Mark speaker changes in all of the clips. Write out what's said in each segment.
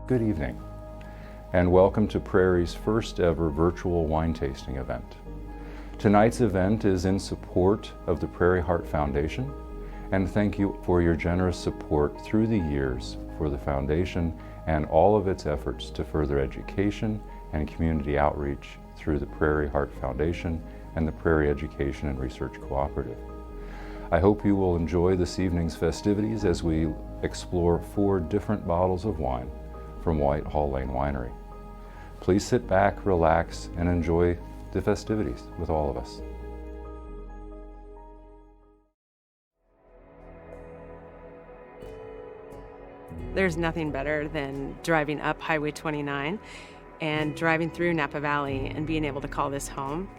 Speaker 1: Good evening, and welcome to Prairie's first ever virtual wine tasting event. Tonight's event is in support of the Prairie Heart Foundation, and thank you for your generous support through the years for the foundation and all of its efforts to further education and community outreach through the Prairie Heart Foundation and the Prairie Education and Research Cooperative. I hope you will enjoy this evening's festivities as we explore 4 different bottles of wine from White Hall Lane Winery. Please sit back, relax, and enjoy the festivities with all of us.
Speaker 2: There's nothing better than driving up Highway 29 and driving through Napa Valley and being able to call this home.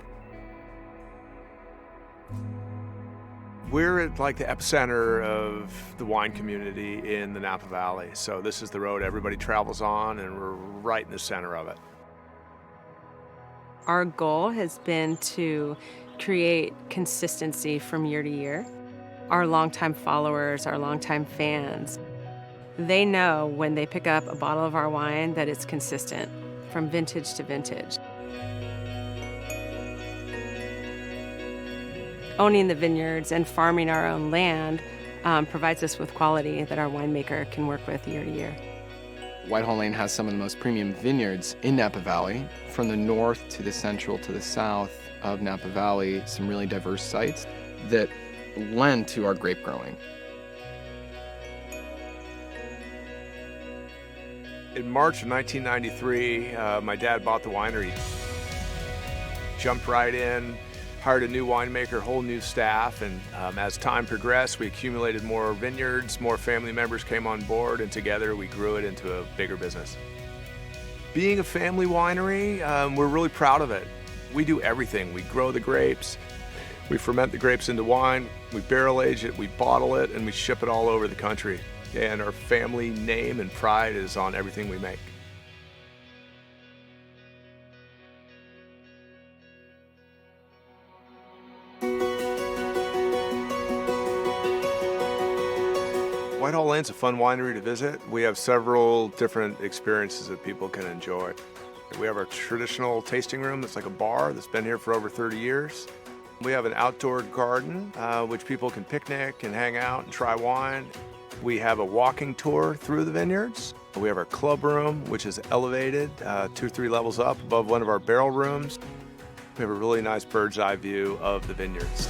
Speaker 3: We're at like the epicenter of the wine community in the Napa Valley. So this is the road everybody travels on, and we're right in the center of it.
Speaker 2: Our goal has been to create consistency from year to year. Our longtime followers, our longtime fans, they know when they pick up a bottle of our wine that it's consistent from vintage to vintage. Owning the vineyards and farming our own land provides us with quality that our winemaker can work with year to year.
Speaker 4: White Hall Lane has some of the most premium vineyards in Napa Valley. From the north to the central to the south of Napa Valley, some really diverse sites that lend to our grape growing.
Speaker 3: In March of 1993, my dad bought the winery. Jumped right in, hired a new winemaker, whole new staff, and as time progressed, we accumulated more vineyards, more family members came on board, and together we grew it into a bigger business. Being a family winery, we're really proud of it. We do everything. We grow the grapes, we ferment the grapes into wine, we barrel age it, we bottle it, and we ship it all over the country. And our family name and pride is on everything we make. White Hall Lane's a fun winery to visit. We have several different experiences that people can enjoy. We have our traditional tasting room that's like a bar that's been here for over 30 years. We have an outdoor garden, which people can picnic and hang out and try wine. We have a walking tour through the vineyards. We have our club room, which is elevated 2 or 3 levels up above one of our barrel rooms. We have a really nice bird's eye view of the vineyards.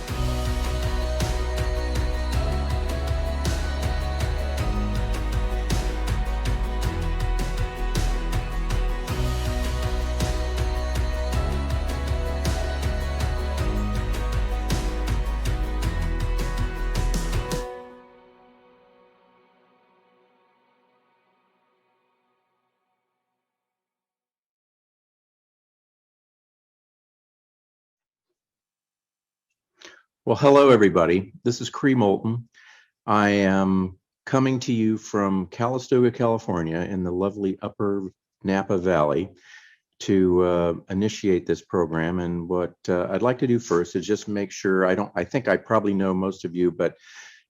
Speaker 5: Well, hello, everybody. This is Cree Moulton. I am coming to you from Calistoga, California, in the lovely upper Napa Valley to initiate this program. And what I'd like to do first is just make sure I think I probably know most of you, but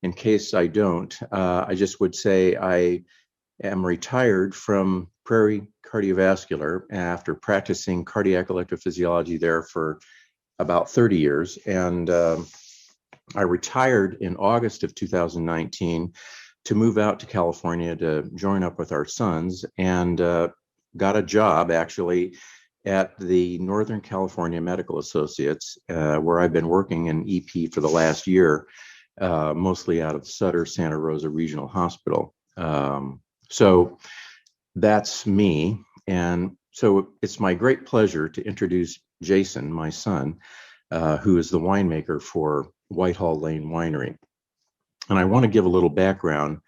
Speaker 5: in case I don't, I just would say I am retired from Prairie Cardiovascular after practicing cardiac electrophysiology there for about 30 years. And I retired in August of 2019 to move out to California to join up with our sons, and got a job actually at the Northern California Medical Associates, where I've been working in EP for the last year, mostly out of Sutter Santa Rosa Regional Hospital. So that's me. And so it's my great pleasure to introduce Jason, my son, who is the winemaker for White Hall Lane Winery. And I want to give a little background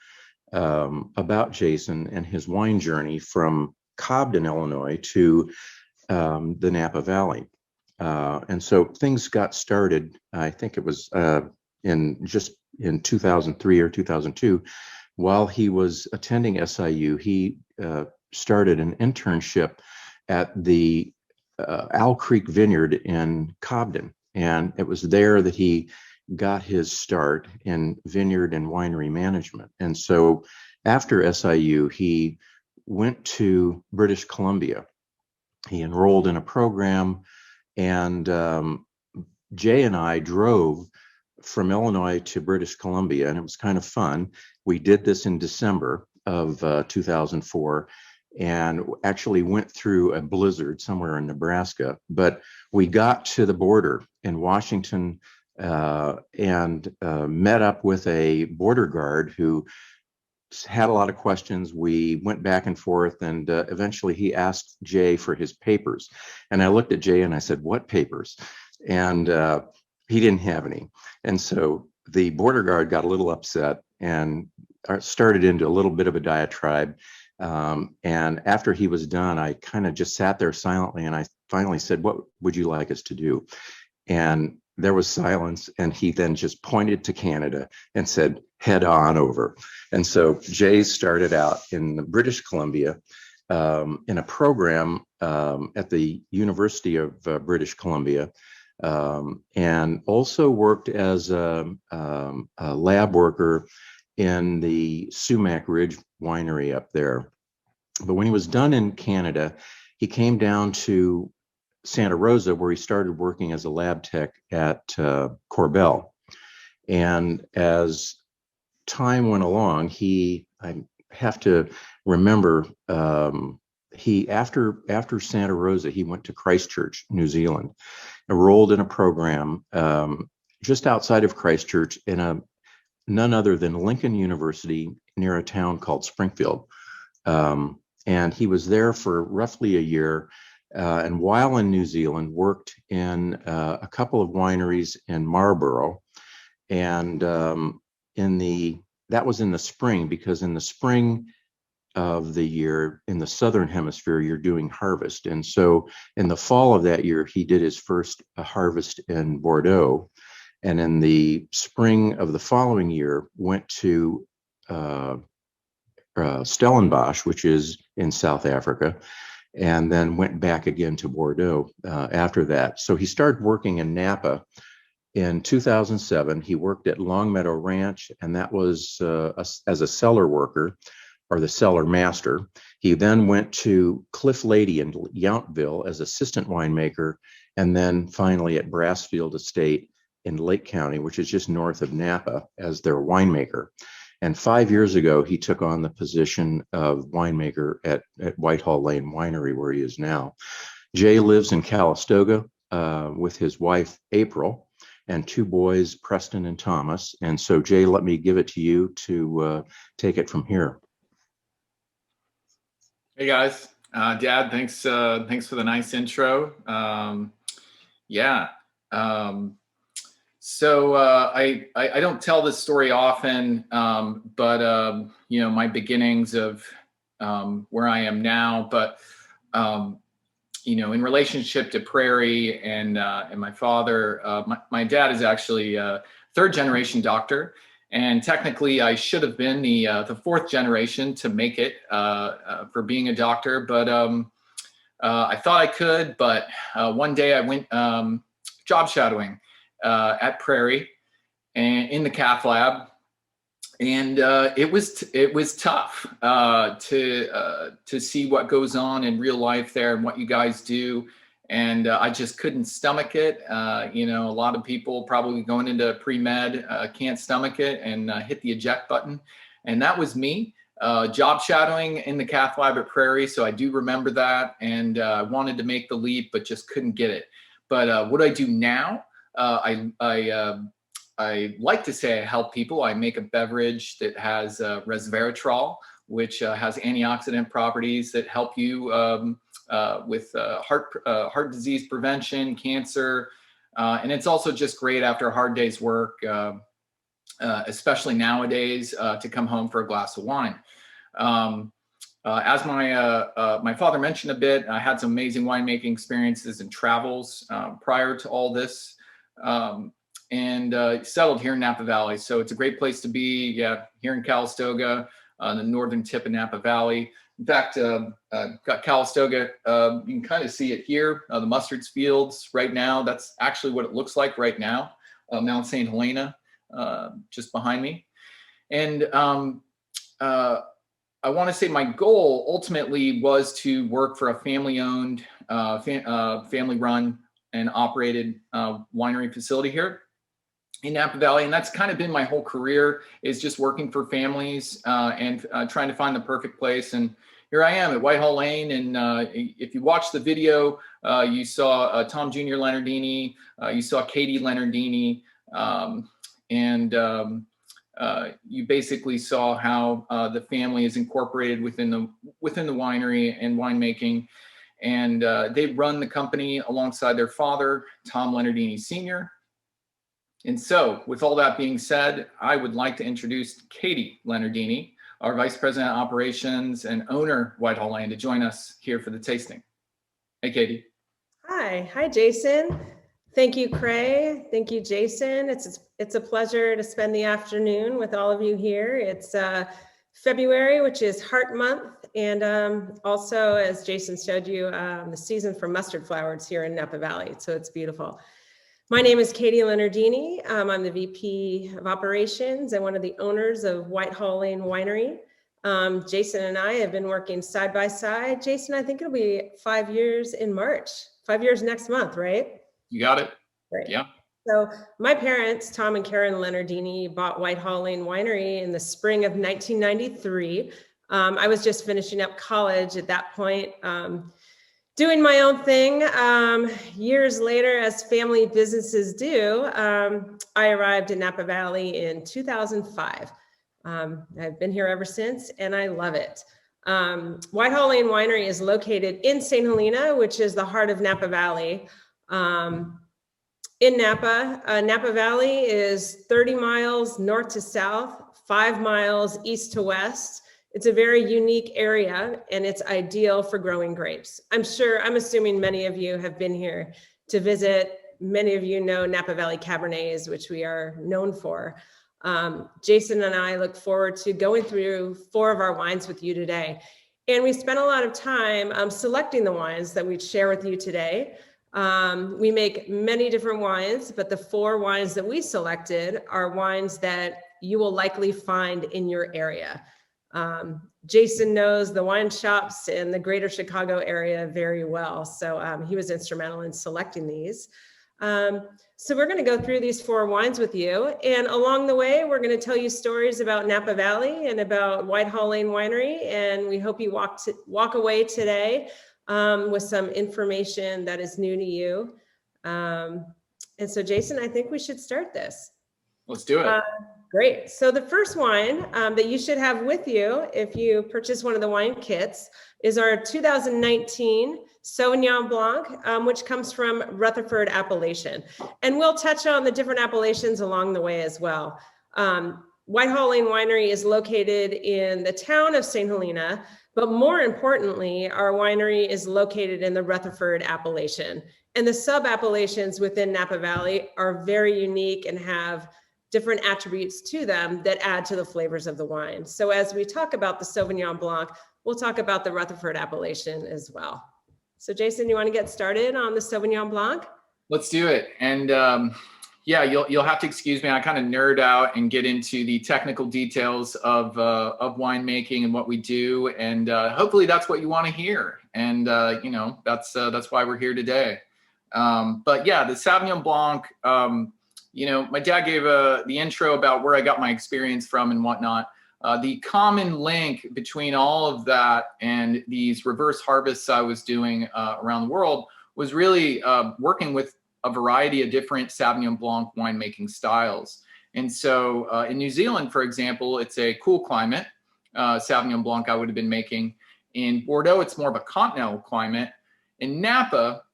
Speaker 5: about Jason and his wine journey from Cobden, Illinois to the Napa Valley. And so things got started, I think it was in 2003 or 2002, while he was attending SIU. He started an internship at the Owl Creek Vineyard in Cobden. And it was there that he got his start in vineyard and winery management. And so after SIU, he went to British Columbia. He enrolled in a program, and Jay and I drove from Illinois to British Columbia, and it was kind of fun. We did this in December of 2004, and actually went through a blizzard somewhere in Nebraska. But we got to the border in Washington and met up with a border guard who had a lot of questions. We went back and forth, and eventually he asked Jay for his papers. And I looked at Jay and I said, "What papers?" And he didn't have any. And so the border guard got a little upset and started into a little bit of a diatribe. And after he was done, I kind of just sat there silently, and I finally said, "What would you like us to do?" And there was silence, and he then just pointed to Canada and said, "Head on over." And so Jay started out in British Columbia in a program at the University of British Columbia, and also worked as a lab worker in the Sumac Ridge Winery up there. But when he was done in Canada, he came down to Santa Rosa, where he started working as a lab tech at Korbel. And as time went along, I have to remember, after Santa Rosa, he went to Christchurch, New Zealand, enrolled in a program just outside of Christchurch in none other than Lincoln University near a town called Springfield. And he was there for roughly a year. And while in New Zealand, worked in a couple of wineries in Marlborough. And that was in the spring, because in the spring of the year in the Southern Hemisphere, you're doing harvest. And so in the fall of that year, he did his first harvest in Bordeaux. And in the spring of the following year, went to Stellenbosch, which is in South Africa, and then went back again to Bordeaux after that. So he started working in Napa in 2007. He worked at Longmeadow Ranch, and that was as a cellar worker, or the cellar master. He then went to Cliff Lady in Yountville as assistant winemaker, and then finally at Brassfield Estate in Lake County, which is just north of Napa, as their winemaker. And 5 years ago, he took on the position of winemaker at White Hall Lane Winery, where he is now. Jay lives in Calistoga with his wife, April, and two boys, Preston and Thomas. And so, Jay, let me give it to you to take it from here.
Speaker 6: Hey guys, Dad, thanks for the nice intro. So I don't tell this story often, but my beginnings of where I am now. But in relationship to Prairie and my father, my dad is actually a third generation doctor, and technically I should have been the fourth generation to make it for being a doctor. But I thought I could, but one day I went job shadowing at Prairie and in the cath lab, and it was tough to see what goes on in real life there and what you guys do, and I just couldn't stomach it. A lot of people probably going into pre-med can't stomach it and hit the eject button, and that was me. Job shadowing in the cath lab at Prairie, so I do remember that, and I wanted to make the leap but just couldn't get it. But what I do now, I like to say I help people. I make a beverage that has resveratrol, which has antioxidant properties that help you with heart disease prevention, cancer, and it's also just great after a hard day's work, especially nowadays, to come home for a glass of wine. As my father mentioned a bit, I had some amazing winemaking experiences and travels prior to all this. And settled here in Napa Valley. So it's a great place to be. Yeah, here in Calistoga, the northern tip of Napa Valley. In fact, got Calistoga, you can kind of see it here, the mustard fields right now. That's actually what it looks like right now. Mount St. Helena, just behind me. And I want to say my goal ultimately was to work for a family-owned, family-run and operated winery facility here in Napa Valley. And that's kind of been my whole career, is just working for families and trying to find the perfect place. And here I am at White Hall Lane. And if you watch the video, you saw Tom Jr. Leonardini, you saw Katie Leonardini, you basically saw how the family is incorporated within the winery and winemaking. And they run the company alongside their father, Tom Leonardini Sr. And so, with all that being said, I would like to introduce Katie Leonardini, our Vice President of Operations and owner, White Hall Lane, to join us here for the tasting. Hey, Katie.
Speaker 7: Hi, Jason. Thank you, Cray. Thank you, Jason. It's a pleasure to spend the afternoon with all of you here. It's February, which is Heart Month, and also, as Jason showed you, the season for mustard flowers here in Napa Valley. So it's beautiful. My name is Katie Leonardini. I'm the VP of Operations and one of the owners of White Hall Lane Winery. Jason and I have been working side by side. Jason, I think it'll be 5 years in March. 5 years next month, right?
Speaker 6: You got it.
Speaker 7: Right.
Speaker 6: Yeah.
Speaker 7: So my parents, Tom and Karen Leonardini, bought White Hall Lane Winery in the spring of 1993. I was just finishing up college at that point, doing my own thing. Years later, as family businesses do, I arrived in Napa Valley in 2005. I've been here ever since, and I love it. White Hall Lane Winery is located in St. Helena, which is the heart of Napa Valley. In Napa, Napa Valley is 30 miles north to south, 5 miles east to west. It's a very unique area, and it's ideal for growing grapes. I'm assuming many of you have been here to visit. Many of you know Napa Valley Cabernets, which we are known for. Jason and I look forward to going through 4 of our wines with you today. And we spent a lot of time selecting the wines that we'd share with you today. We make many different wines, but the 4 wines that we selected are wines that you will likely find in your area. Jason knows the wine shops in the greater Chicago area very well. So he was instrumental in selecting these. So we're going to go through these 4 wines with you. And along the way, we're going to tell you stories about Napa Valley and about White Hall Lane Winery. And we hope you walk away today with some information that is new to you. And so, Jason, I think we should start this.
Speaker 6: Let's do it.
Speaker 7: Great. So the first wine that you should have with you if you purchase one of the wine kits is our 2019 Sauvignon Blanc, which comes from Rutherford appellation. And we'll touch on the different appellations along the way as well. White Hall Lane Winery is located in the town of St. Helena, but more importantly, our winery is located in the Rutherford appellation. And the sub-appellations within Napa Valley are very unique and have different attributes to them that add to the flavors of the wine. So as we talk about the Sauvignon Blanc, we'll talk about the Rutherford appellation as well. So Jason, you want to get started on the Sauvignon Blanc?
Speaker 6: Let's do it. And yeah, you'll have to excuse me. I kind of nerd out and get into the technical details of winemaking and what we do. And hopefully that's what you want to hear. And you know, that's why we're here today. But yeah, the Sauvignon Blanc, you know, my dad gave the intro about where I got my experience from and whatnot. The common link between all of that and these reverse harvests I was doing around the world was really working with a variety of different Sauvignon Blanc winemaking styles. And so in New Zealand, for example, it's a cool climate. Sauvignon Blanc I would have been making. In Bordeaux, it's more of a continental climate. In Napa,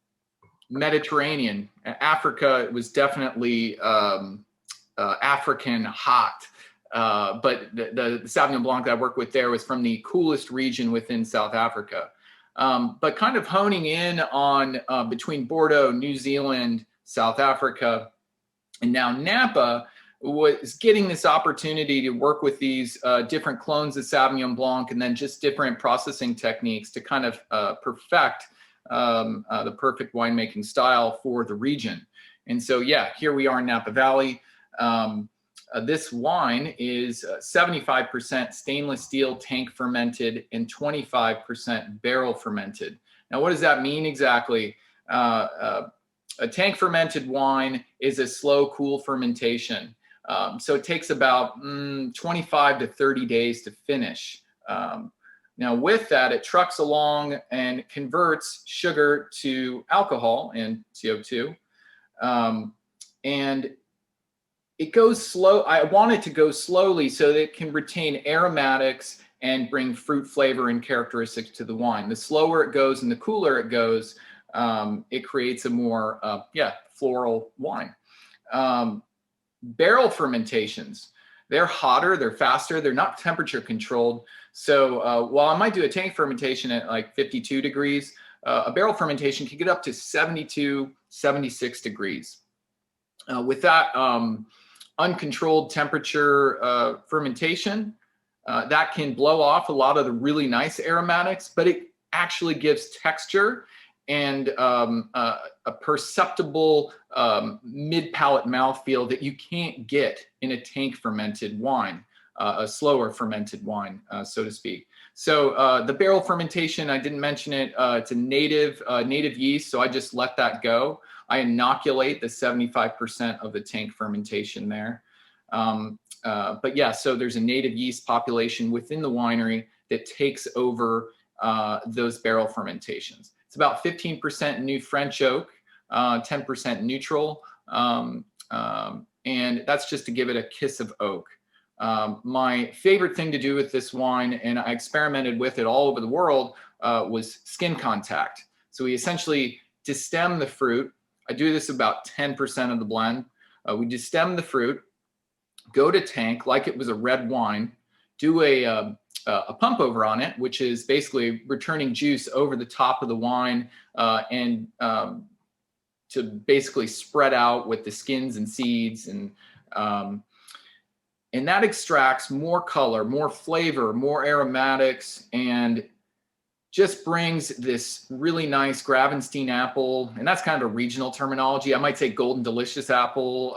Speaker 6: Mediterranean. Africa, it was definitely African hot. But the Sauvignon Blanc that I worked with there was from the coolest region within South Africa. But kind of honing in on between Bordeaux, New Zealand, South Africa, and now Napa, was getting this opportunity to work with these different clones of Sauvignon Blanc and then just different processing techniques to kind of perfect the perfect winemaking style for the region. And so, yeah, here we are in Napa Valley. This wine is 75% stainless steel tank fermented and 25% barrel fermented. Now, what does that mean exactly? A tank fermented wine is a slow, cool fermentation. So it takes about 25 to 30 days to finish. Now with that, it trucks along and converts sugar to alcohol and CO2. And it goes slow. I want it to go slowly so that it can retain aromatics and bring fruit flavor and characteristics to the wine. The slower it goes and the cooler it goes, it creates a more, floral wine. Barrel fermentations, they're hotter, they're faster, they're not temperature controlled. So while I might do a tank fermentation at like 52 degrees, a barrel fermentation can get up to 72, 76 degrees. With that uncontrolled temperature fermentation, that can blow off a lot of the really nice aromatics, but it actually gives texture and a perceptible mid-palate mouthfeel that you can't get in a tank fermented wine, a slower fermented wine, so to speak. So the barrel fermentation, I didn't mention it, it's a native yeast, so I just let that go. I inoculate the 75% of the tank fermentation there. But yeah, so there's a native yeast population within the winery that takes over those barrel fermentations. It's about 15% new French oak, 10% neutral, and that's just to give it a kiss of oak. My favorite thing to do with this wine, and I experimented with it all over the world, was skin contact. So we essentially destem the fruit. I do this about 10% of the blend. We destem the fruit, go to tank like it was a red wine, do a pump over on it, which is basically returning juice over the top of the wine and to basically spread out with the skins and seeds, and that extracts more color, more flavor, more aromatics, and just brings this really nice Gravenstein apple, and that's kind of a regional terminology. I might say Golden Delicious apple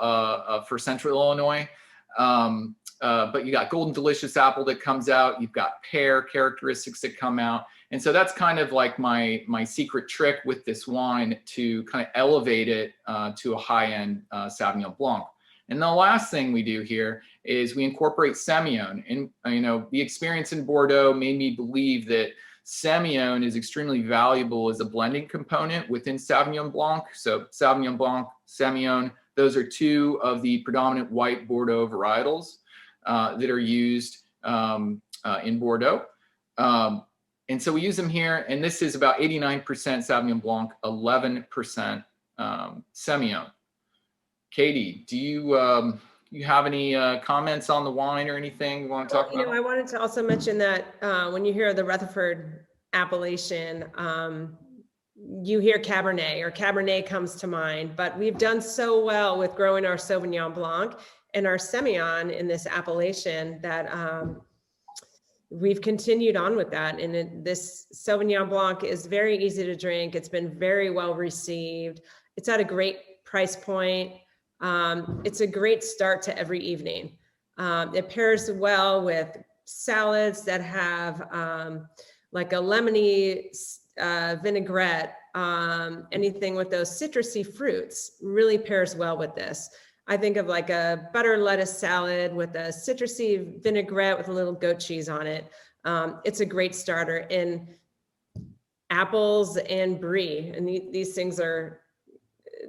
Speaker 6: for Central Illinois. But you got Golden Delicious apple that comes out. You've got pear characteristics that come out. And so that's kind of like my secret trick with this wine to kind of elevate it to a high-end Sauvignon Blanc. And the last thing we do here is we incorporate Semillon. And the experience in Bordeaux made me believe that Semillon is extremely valuable as a blending component within Sauvignon Blanc. So Sauvignon Blanc, Semillon, those are two of the predominant white Bordeaux varietals that are used in Bordeaux. And so we use them here, and this is about 89% Sauvignon Blanc, 11% Semillon. Katie, do you have any comments on the wine or anything you want to talk about?
Speaker 7: I wanted to also mention that when you hear the Rutherford appellation, you hear Cabernet, or Cabernet comes to mind, but we've done so well with growing our Sauvignon Blanc and our Semillon in this appellation that we've continued on with that. And this Sauvignon Blanc is very easy to drink. It's been very well received. It's at a great price point. It's a great start to every evening. It pairs well with salads that have like a lemony vinaigrette, anything with those citrusy fruits really pairs well with this. I think of like a butter lettuce salad with a citrusy vinaigrette with a little goat cheese on it. It's a great starter. In apples and brie, and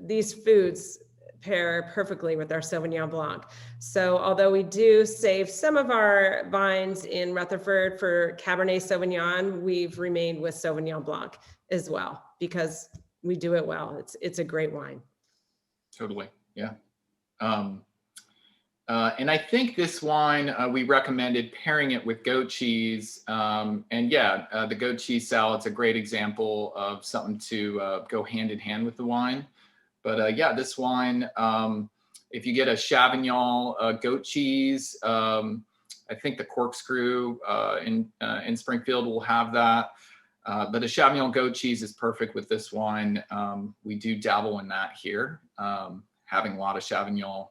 Speaker 7: these foods pair perfectly with our Sauvignon Blanc. So although we do save some of our vines in Rutherford for Cabernet Sauvignon, we've remained with Sauvignon Blanc as well because we do it well. It's a great wine.
Speaker 6: Totally, yeah. And I think this wine, we recommended pairing it with goat cheese. The goat cheese salad's a great example of something to go hand in hand with the wine. But this wine, if you get a Chavignon goat cheese, I think the Corkscrew in Springfield will have that. But a Chavignon goat cheese is perfect with this wine. We do dabble in that here, having a lot of Chavignon.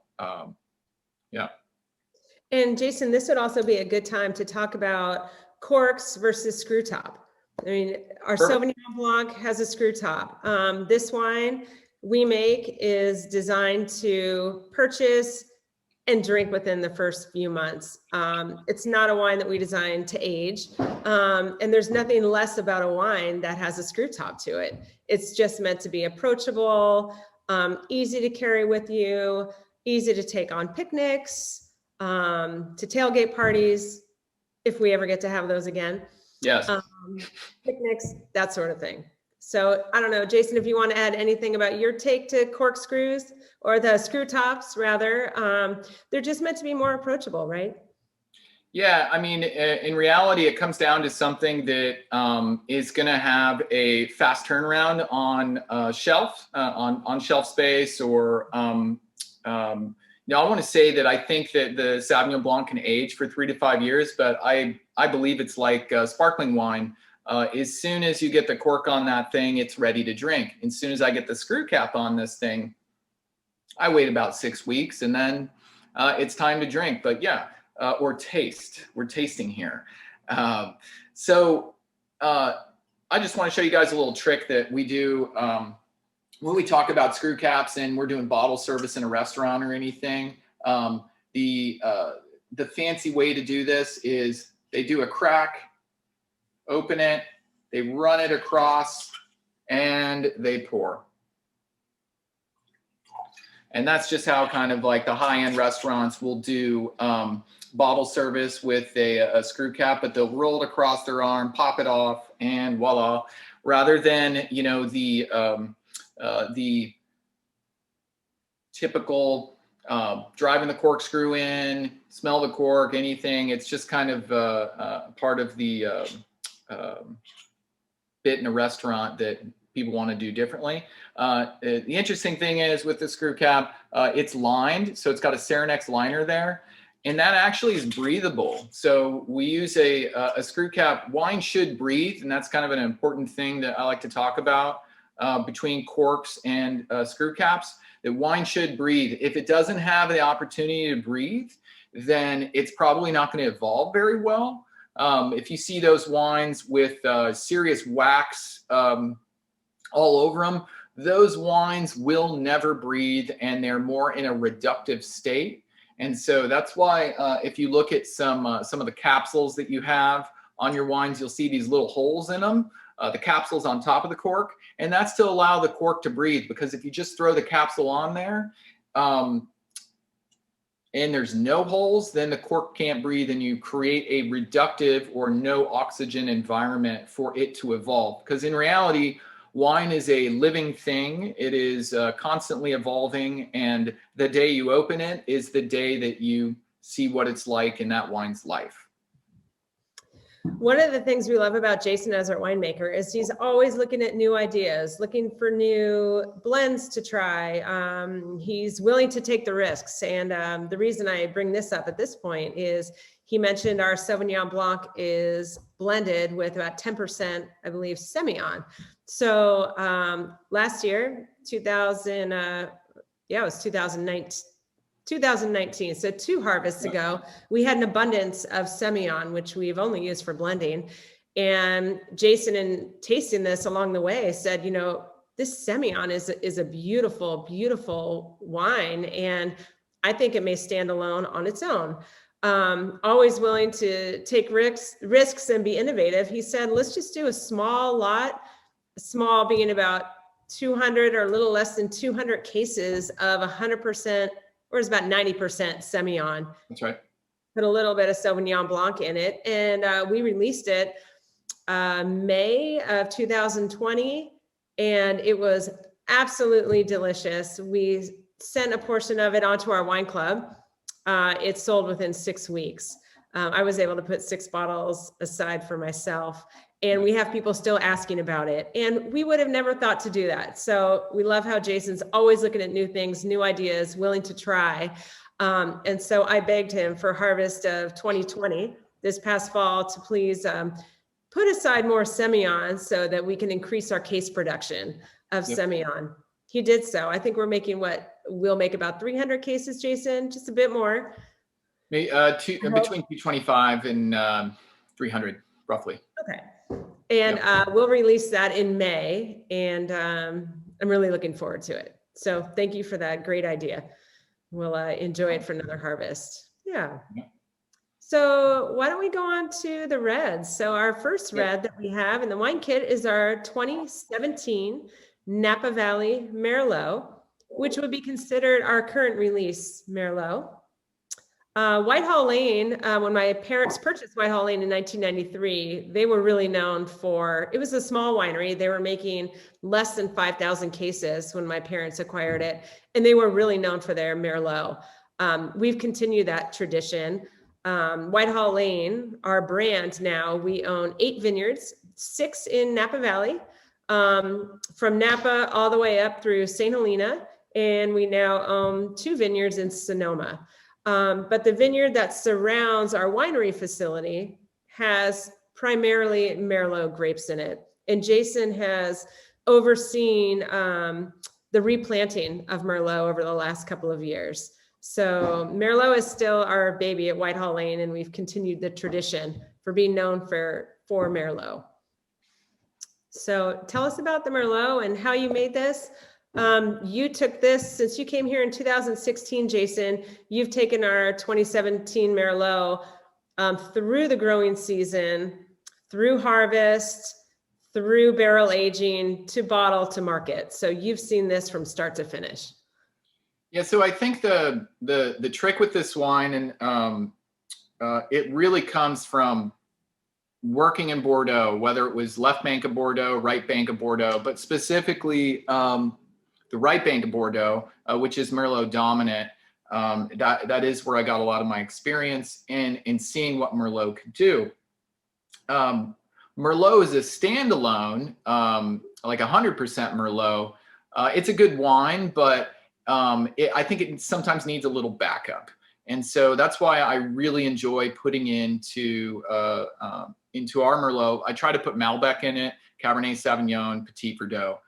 Speaker 7: And Jason, this would also be a good time to talk about corks versus screw top. I mean, our
Speaker 6: Perfect.
Speaker 7: Sauvignon Blanc has a screw top. This wine we make is designed to purchase and drink within the first few months. It's not a wine that we designed to age. And there's nothing less about a wine that has a screw top to it. It's just meant to be approachable, easy to carry with you, easy to take on picnics, to tailgate parties, if we ever get to have those again.
Speaker 6: Yes.
Speaker 7: Picnics, that sort of thing. So I don't know, Jason, if you want to add anything about your take to corkscrews or the screw tops rather, they're just meant to be more approachable, right?
Speaker 6: Yeah, I mean, in reality, it comes down to something that is going to have a fast turnaround on shelf, on shelf space, or I want to say that I think that the Sauvignon Blanc can age for 3 to 5 years, but I believe it's like sparkling wine. As soon as you get the cork on that thing, it's ready to drink. As soon as I get the screw cap on this thing, I wait about 6 weeks, and then it's time to drink. But yeah, or taste. We're tasting here. So I just want to show you guys a little trick that we do when we talk about screw caps and we're doing bottle service in a restaurant or anything. The fancy way to do this is they do a crack, open it, they run it across, and they pour. And that's just how kind of like the high-end restaurants will do bottle service with a screw cap, but they'll roll it across their arm, pop it off, and voila. Rather than, you know, the typical driving the corkscrew in, smell the cork, anything. It's just kind of part of the bit in a restaurant that people want to do differently. The interesting thing is with the screw cap, it's lined, so it's got a Ceranex liner there, and that actually is breathable. So we use a screw cap. Wine should breathe, and that's kind of an important thing that I like to talk about between corks and screw caps. That wine should breathe. If it doesn't have the opportunity to breathe, then it's probably not going to evolve very well. If you see those wines with serious wax all over them, those wines will never breathe, and they're more in a reductive state. And so that's why if you look at some of the capsules that you have on your wines, you'll see these little holes in them. The capsule's on top of the cork, and that's to allow the cork to breathe, because if you just throw the capsule on there and there's no holes, then the cork can't breathe, and you create a reductive or no oxygen environment for it to evolve. Because in reality, wine is a living thing. It is constantly evolving, and the day you open it is the day that you see what it's like in that wine's life.
Speaker 7: One of the things we love about Jason as our winemaker is he's always looking at new ideas, looking for new blends to try. He's willing to take the risks. And the reason I bring this up at this point is he mentioned our Sauvignon Blanc is blended with about 10%, I believe, Semillon. So last year, it was 2019, so 2 harvests ago, we had an abundance of Semillon, which we've only used for blending. And Jason, in tasting this along the way, said, you know, this Semillon is a beautiful, beautiful wine, and I think it may stand alone on its own. Always willing to take risks and be innovative. He said, let's just do a small lot, small being about 200 or a little less than 200 cases of 100%, or it's about 90% Semillon.
Speaker 6: That's right.
Speaker 7: Put a little bit of Sauvignon Blanc in it. And we released it May of 2020. And it was absolutely delicious. We sent a portion of it onto our wine club. It sold within 6 weeks. I was able to put 6 bottles aside for myself. And we have people still asking about it. And we would have never thought to do that. So we love how Jason's always looking at new things, new ideas, willing to try. And so I begged him for harvest of 2020, this past fall, to please put aside more Semillon so that we can increase our case production of Semillon. He did so. I think we'll make about 300 cases, Jason, just a bit more.
Speaker 6: Between 225 and 300, roughly.
Speaker 7: Okay. And we'll release that in May, and I'm really looking forward to it. So thank you for that great idea. We'll enjoy it for another harvest. Yeah. So why don't we go on to the reds? So our first red that we have in the wine kit is our 2017 Napa Valley Merlot, which would be considered our current release Merlot. White Hall Lane, when my parents purchased White Hall Lane in 1993, they were really known for, it was a small winery. They were making less than 5,000 cases when my parents acquired it. And they were really known for their Merlot. We've continued that tradition. White Hall Lane, our brand now, we own 8 vineyards, 6 in Napa Valley, from Napa all the way up through St. Helena. And we now own 2 vineyards in Sonoma. But the vineyard that surrounds our winery facility has primarily Merlot grapes in it. And Jason has overseen the replanting of Merlot over the last couple of years. So Merlot is still our baby at White Hall Lane, and we've continued the tradition for being known for Merlot. So tell us about the Merlot and how you made this. You took this, since you came here in 2016, Jason, you've taken our 2017 Merlot through the growing season, through harvest, through barrel aging, to bottle, to market. So you've seen this from start to finish.
Speaker 6: Yeah, so I think the trick with this wine, and it really comes from working in Bordeaux, whether it was left bank of Bordeaux, right bank of Bordeaux, but specifically the right bank of Bordeaux, which is Merlot dominant. That is where I got a lot of my experience in seeing what Merlot could do. Merlot is a standalone, like 100% Merlot. It's a good wine, but I think it sometimes needs a little backup. And so that's why I really enjoy putting into our Merlot. I try to put Malbec in it, Cabernet Sauvignon, Petit Verdot.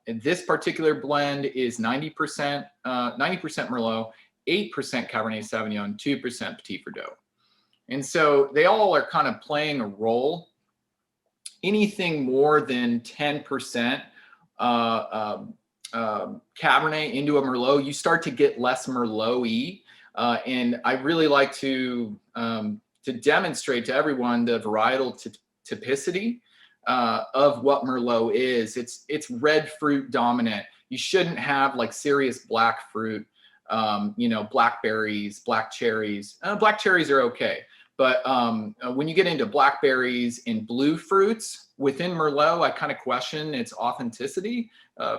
Speaker 6: This particular blend is 90% Merlot, 8% Cabernet Sauvignon, 2% Petit Verdot. And so they all are kind of playing a role. Anything more than 10% Cabernet into a Merlot, you start to get less Merlot-y. And I really like to demonstrate to everyone the varietal typicity of what Merlot is. It's red fruit dominant. You shouldn't have like serious black fruit, blackberries, black cherries. Black cherries are okay. But when you get into blackberries and blue fruits within Merlot, I kind of question its authenticity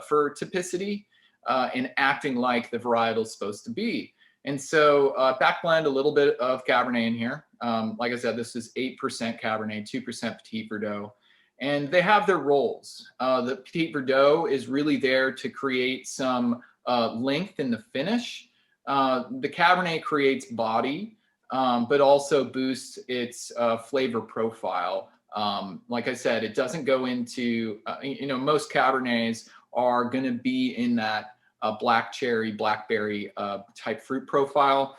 Speaker 6: for typicity and acting like the varietal is supposed to be. And so back blend a little bit of Cabernet in here. Like I said, this is 8% Cabernet, 2% Petit Verdot. And they have their roles. The Petit Verdot is really there to create some length in the finish. The Cabernet creates body, but also boosts its flavor profile. Like I said, it doesn't go into, most Cabernets are going to be in that black cherry, blackberry type fruit profile.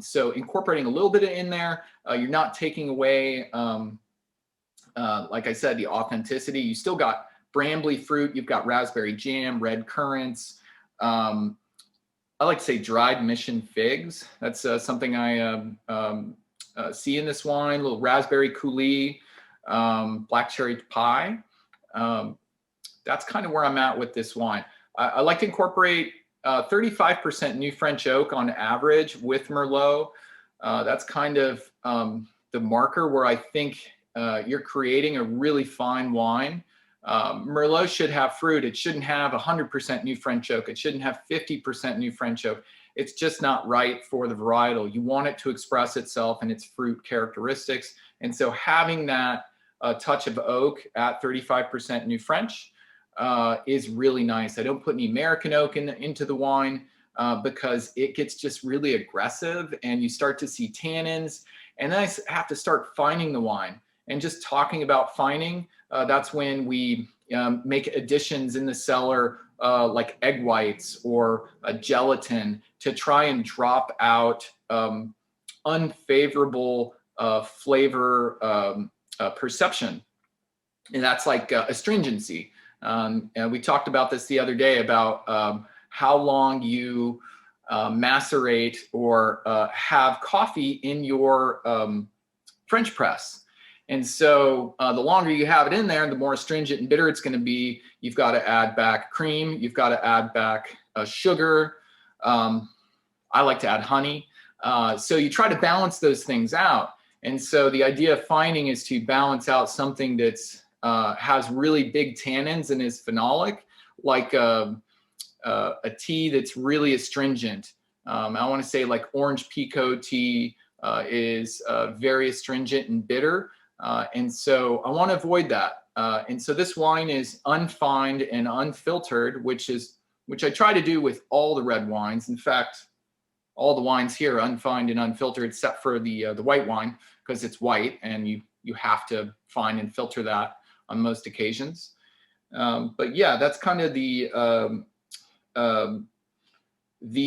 Speaker 6: So incorporating a little bit in there, you're not taking away, like I said, the authenticity. You still got brambly fruit. You've got raspberry jam, red currants. I like to say dried mission figs. That's something I see in this wine. A little raspberry coulis, black cherry pie. That's kind of where I'm at with this wine. I like to incorporate 35% new French oak on average with Merlot. That's kind of the marker where I think you're creating a really fine wine. Merlot should have fruit. It shouldn't have 100% new French oak. It shouldn't have 50% new French oak. It's just not right for the varietal. You want it to express itself and its fruit characteristics. And so having that touch of oak at 35% new French is really nice. I don't put any American oak into the wine because it gets just really aggressive and you start to see tannins. And then I have to start fining the wine. And just talking about fining, that's when we make additions in the cellar like egg whites or gelatin to try and drop out unfavorable flavor perception, and that's like astringency. And we talked about this the other day about how long you macerate or have coffee in your French press. And so the longer you have it in there, the more astringent and bitter it's going to be. You've got to add back cream. You've got to add back sugar. I like to add honey. So you try to balance those things out. And so the idea of fining is to balance out something that's has really big tannins and is phenolic, like a tea that's really astringent. I want to say like orange pekoe tea is very astringent and bitter. And so I want to avoid that. And so this wine is unfined and unfiltered, which I try to do with all the red wines. In fact, all the wines here are unfined and unfiltered, except for the white wine, because it's white and you have to fine and filter that on most occasions. But yeah, that's kind of the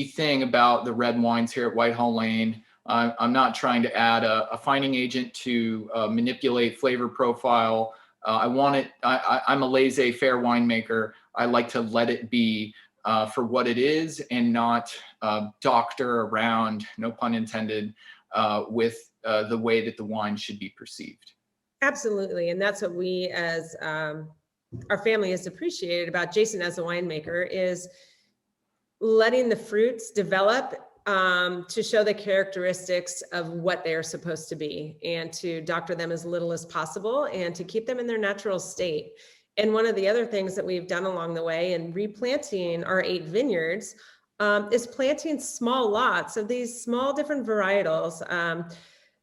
Speaker 6: thing about the red wines here at White Hall Lane. I'm not trying to add a fining agent to manipulate flavor profile. I'm a laissez-faire winemaker. I like to let it be for what it is and not doctor around, no pun intended, with the way that the wine should be perceived.
Speaker 7: Absolutely. And that's what we as our family has appreciated about Jason as a winemaker, is letting the fruits develop to show the characteristics of what they are supposed to be, and to doctor them as little as possible and to keep them in their natural state. And one of the other things that we've done along the way in replanting our 8 vineyards is planting small lots of these small different varietals.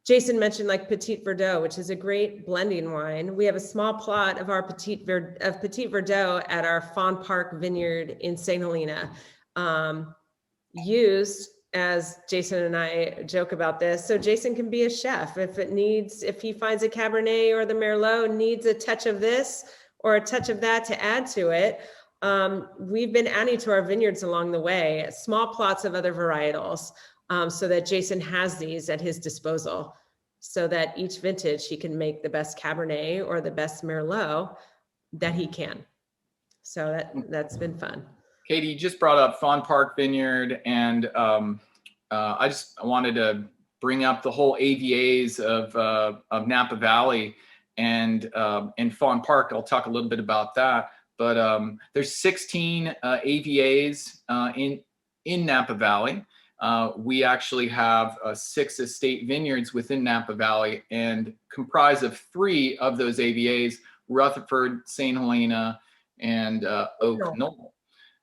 Speaker 7: Jason mentioned like Petit Verdot, which is a great blending wine. We have a small plot of our Petit Verdot at our Fawn Park Vineyard in St. Helena, used, as Jason and I joke about this, so Jason can be a chef. If he finds a Cabernet or the Merlot needs a touch of this or a touch of that to add to it, we've been adding to our vineyards along the way, small plots of other varietals, so that Jason has these at his disposal, so that each vintage he can make the best Cabernet or the best Merlot that he can. So that's been fun.
Speaker 6: Katie, you just brought up Fawn Park Vineyard, and I wanted to bring up the whole AVAs of Napa Valley and Fawn Park. I'll talk a little bit about that. But there's 16 AVAs in Napa Valley. We actually have 6 estate vineyards within Napa Valley, and comprised of 3 of those AVAs: Rutherford, St. Helena, and Oak Knoll.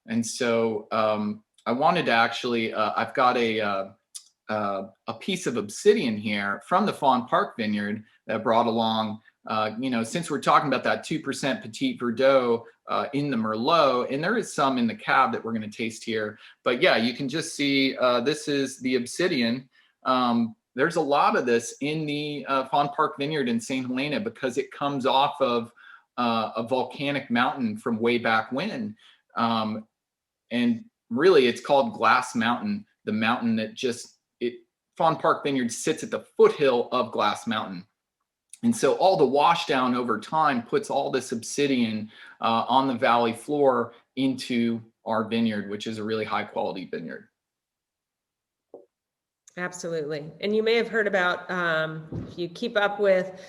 Speaker 6: And so I wanted to actually, I've got a piece of obsidian here from the Fawn Park Vineyard that I brought along. Since we're talking about that 2% Petit Verdot in the Merlot, and there is some in the Cab that we're going to taste here. But yeah, you can just see this is the obsidian. There's a lot of this in the Fawn Park Vineyard in St. Helena, because it comes off of a volcanic mountain from way back when. And really, it's called Glass Mountain, the mountain that Fawn Park Vineyard sits at the foothill of Glass Mountain. And so all the washdown over time puts all this obsidian on the valley floor into our vineyard, which is a really high quality vineyard.
Speaker 7: Absolutely. And you may have heard about, if you keep up with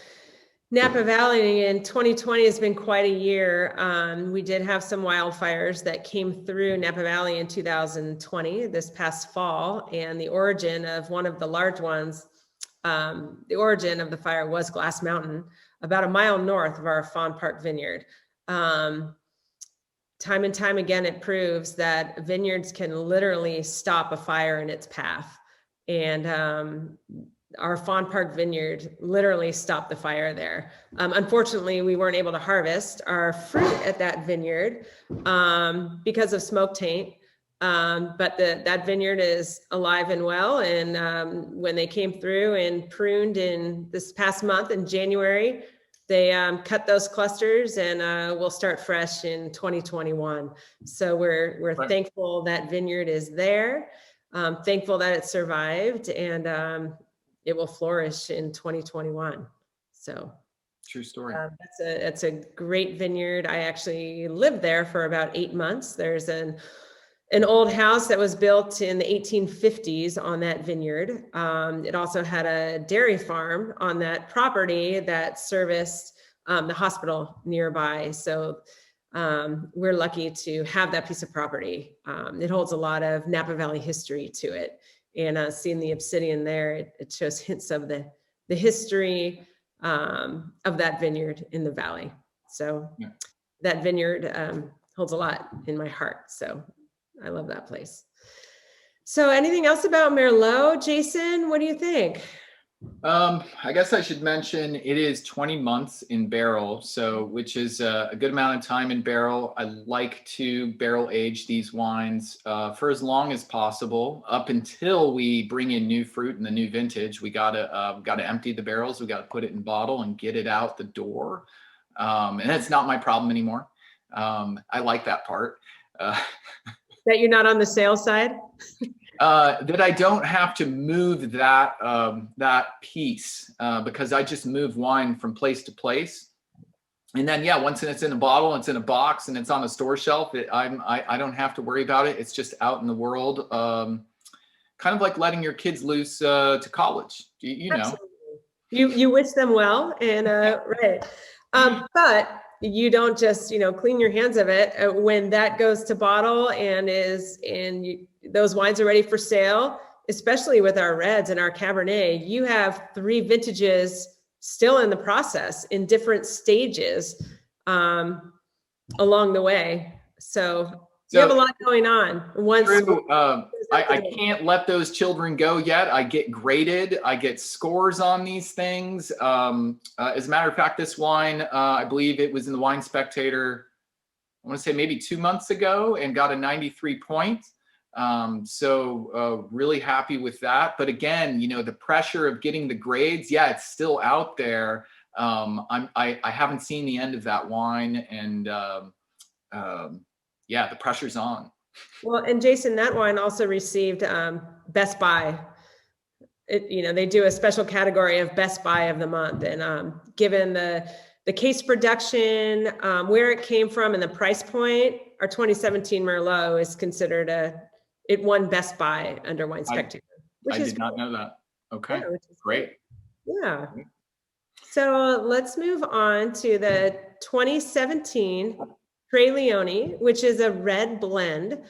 Speaker 7: Napa Valley, in 2020 has been quite a year. We did have some wildfires that came through Napa Valley in 2020, this past fall, and the origin of one of the large ones, the origin of the fire was Glass Mountain, about a mile north of our Fawn Park Vineyard. Time and time again, it proves that vineyards can literally stop a fire in its path. And our Fawn Park Vineyard literally stopped the fire there. Unfortunately, we weren't able to harvest our fruit at that vineyard because of smoke taint. But that vineyard is alive and well. And when they came through and pruned in this past month in January, they cut those clusters, and we'll start fresh in 2021. So we're thankful that vineyard is there. Thankful that it survived, and it will flourish in 2021. So
Speaker 6: True story.
Speaker 7: that's a great vineyard. I actually lived there for about 8 months. There's an old house that was built in the 1850s on that vineyard. It also had a dairy farm on that property that serviced the hospital nearby. So we're lucky to have that piece of property. It holds a lot of Napa Valley history to it. And seeing the obsidian there, it shows hints of the history of that vineyard in the valley. So
Speaker 6: Yeah.
Speaker 7: that vineyard holds a lot in my heart. So I love that place. So anything else about Merlot, Jason? What do you think?
Speaker 6: I guess I should mention it is 20 months in barrel, so which is a good amount of time in barrel. I like to barrel age these wines for as long as possible, up until we bring in new fruit in the new vintage. We gotta empty the barrels. We gotta put it in bottle and get it out the door, and that's not my problem anymore. I like that part.
Speaker 7: That you're not on the sales side?
Speaker 6: That I don't have to move that piece because I just move wine from place to place, and then once it's in a bottle, it's in a box, and it's on a store shelf. I don't have to worry about it. It's just out in the world, kind of like letting your kids loose to college. You know,
Speaker 7: you wish them well, and right, but you don't just clean your hands of it when that goes to bottle and those wines are ready for sale. Especially with our reds and our Cabernet, you have 3 vintages still in the process in different stages along the way. So you have a lot going on.
Speaker 6: True. I can't let those children go yet. I get graded. I get scores on these things. As a matter of fact, this wine, I believe it was in the Wine Spectator, I want to say maybe 2 months ago, and got a 93 point. So really happy with that. But again, the pressure of getting the grades, it's still out there. I haven't seen the end of that wine, and the pressure's on.
Speaker 7: Well, and Jason, that wine also received Best Buy. They do a special category of Best Buy of the month, and given the case production, where it came from, and the price point, our 2017 Merlot is considered it won Best Buy under Wine Spectator.
Speaker 6: I did not know that. Okay, great.
Speaker 7: Yeah. So let's move on to the 2017 Tre Leoni, which is a red blend.